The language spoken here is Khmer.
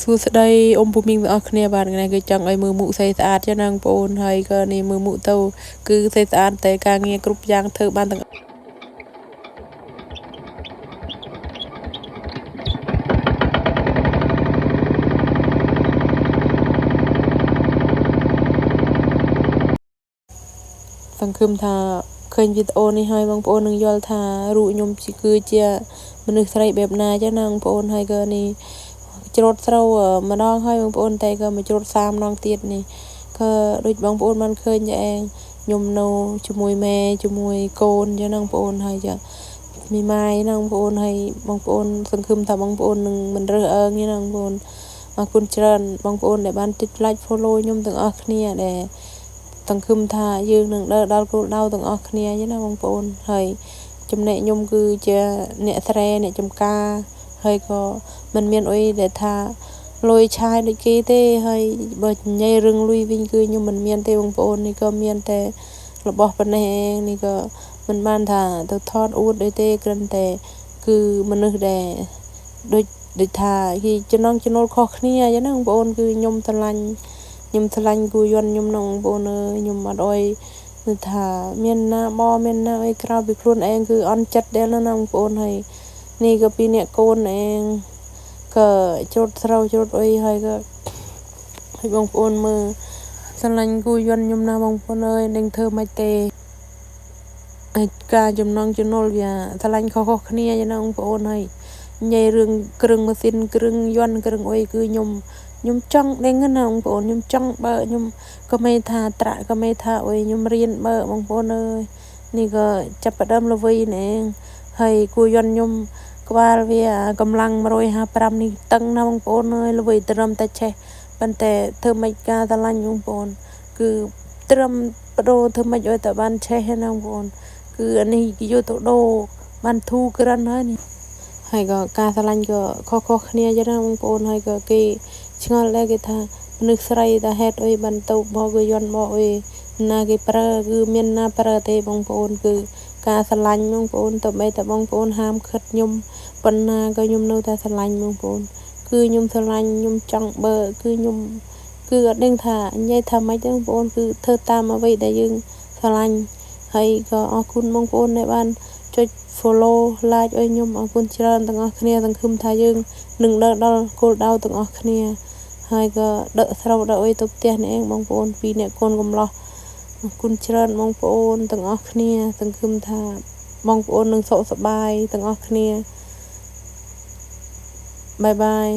សួស្តីអ៊ំពូមីងទាំងអស់គ្នាបាទថ្ងៃនេះគឺចង់ឲ្យមើលមុខស្អីស្អាតចឹងណាបងប្អូនហើយក៏នេះមើលមុខទៅគឺស្អីស្អាតតែការងារគ្រប់យ៉ាងធ្វើបានទាំងសង្ឃឹមថាឃើញវីដេអូនេះហើយបងប្អូននឹងយល់ថារូបខ្ញុំគឺជាមនុស្សស្រីបែបណាចឹងណាបងប្អូនហើយក៏នេះច្រូតស្រូវម្ដងហើយបងប្អូនតែក៏មកច្រូត30ម្ដងទៀតនេះក៏ដូចបងប្អូនបានឃើញដែរខ្ញុំនៅជាមួយម៉ែជាមួយកូនចឹងណាបងប្អូនហើយចាមីម៉ាយណាបងប្អូនហើយបងប្អូនសង្ឃឹមថាបងប្អូននឹងមិនរើសអើងទេណាបងប្អូនអរគុណច្រើនបងប្អូនដែលបានចុច like follow ខ្ញុំទាំងអស់គ្នាដែលសង្ឃឹមថាយើងនឹងដល់គោលដៅទាំងអស់គ្នាចឹងណាបងប្អូនហើយចំណែកខ្ញុំគឺជាអ្នកស្រែអ្នកចំការហើយក៏មិនមានអីដែលថាលុយឆាយដូចគេទេហើយបើនិយាយរឿងលុយវិញគឺខ្ញុំមិនមានទេបងប្អូននេះក៏មានតែរបស់ប៉ុណ្ណេះឯងនេះក៏មិនបានថាទៅថតអួតអីទេគ្រាន់តែគឺមនុស្សដែលដូចថាគេចំណូលខុសគ្នាចឹងណាបងប្អូនគឺខ្ញុំស្រឡាញ់គូយន្តខ្ញុំណាបងប្អូនអើយខ្ញុំអត់អុយគឺថាមានណាមានណាអីក្រៅពីខ្លួនឯងគឺអន់ចិត្តដែរណាបងប្អូនហើយនេះក៏ពីអ្នកកូនឯងក៏ច្រូតស្រូវច្រូតអីហើយក៏ឲ្យបងប្អូនមើលស្រឡាញ់គូយន្តខ្ញុំណាបងប្អូនអើយនឹងធ្វើមិនទេហើយការចំណូលវាស្រឡាញ់ខុសគ្នាចឹងណាបងប្អូនហើយនិយាយរឿងគ្រឿងម៉ាស៊ីនគ្រឿងយន្តគ្រឿងអីគឺខ្ញុំចង់ដឹងណាបងប្អូនខ្ញុំចង់បើខ្ញុំក៏មិនថាត្រាក់ក៏មិនថាអុយខ្ញុំរៀនបើបងប្អូនអើយនេះក៏ចាប់ផ្ដើមល្វីណែហើយគួរយន្តខ្ញុំក្បាលវាកម្លាំង155នេះតឹងណាបងប្អូនអើយល្វីត្រឹមតែឆេះប៉ុន្តែធ្វើមិនការស្រឡាញ់បងប្អូនគឺត្រឹមបដូរធ្វើមិនឲ្យតែបានឆេះណាបងប្អូនគឺអានេះគេយកទៅដូរបានធូរក្រិនហើយនេះហើយក៏ការស្រឡាញ់ក៏ខុសគ្នាចឹងណាបងប្អូនហើយក៏គេឆ្ងល់ដែរគេថាមនុស្សស្រីតែហេតុអីបានទៅបោកយន្តបោកអីណាគេប្រើគឺមានណាប្រើទេបងប្អូនគឺការស្រឡាញ់បងប្អូនទៅបីតែបងប្អូនហាមខិតខ្ញុំប៉ុណ្ណាក៏ខ្ញុំនៅតែស្រឡាញ់បងប្អូនគឺខ្ញុំស្រឡាញ់ខ្ញុំចង់បើគឺខ្ញុំគឺអត់ដឹងថានិយាយថាម៉េចទេបងប្អូនគឺធ្វើតាមអ្វីដែលយើងស្រឡាញ់ហើយក៏អរគុណបងប្អូនដែលបានចុច follow like ឲ្យខ្ញុំអរគុណច្រើនទាំងអស់គ្នាសង្ឃឹមថាយើងនឹងដល់គោលដៅទាំងអស់គ្នាហើយក៏ដឹកស្រូវដឹកអីទៅផ្ទះនេះឯងបងប្អូនពីអ្នកកូនកំឡោះអរគុណច្រើនបងប្អូនទាំងអស់គ្នាសង្ឃឹមថាបងប្អូននឹងសុខសប្បាយទាំងអស់គ្នាបាយបាយ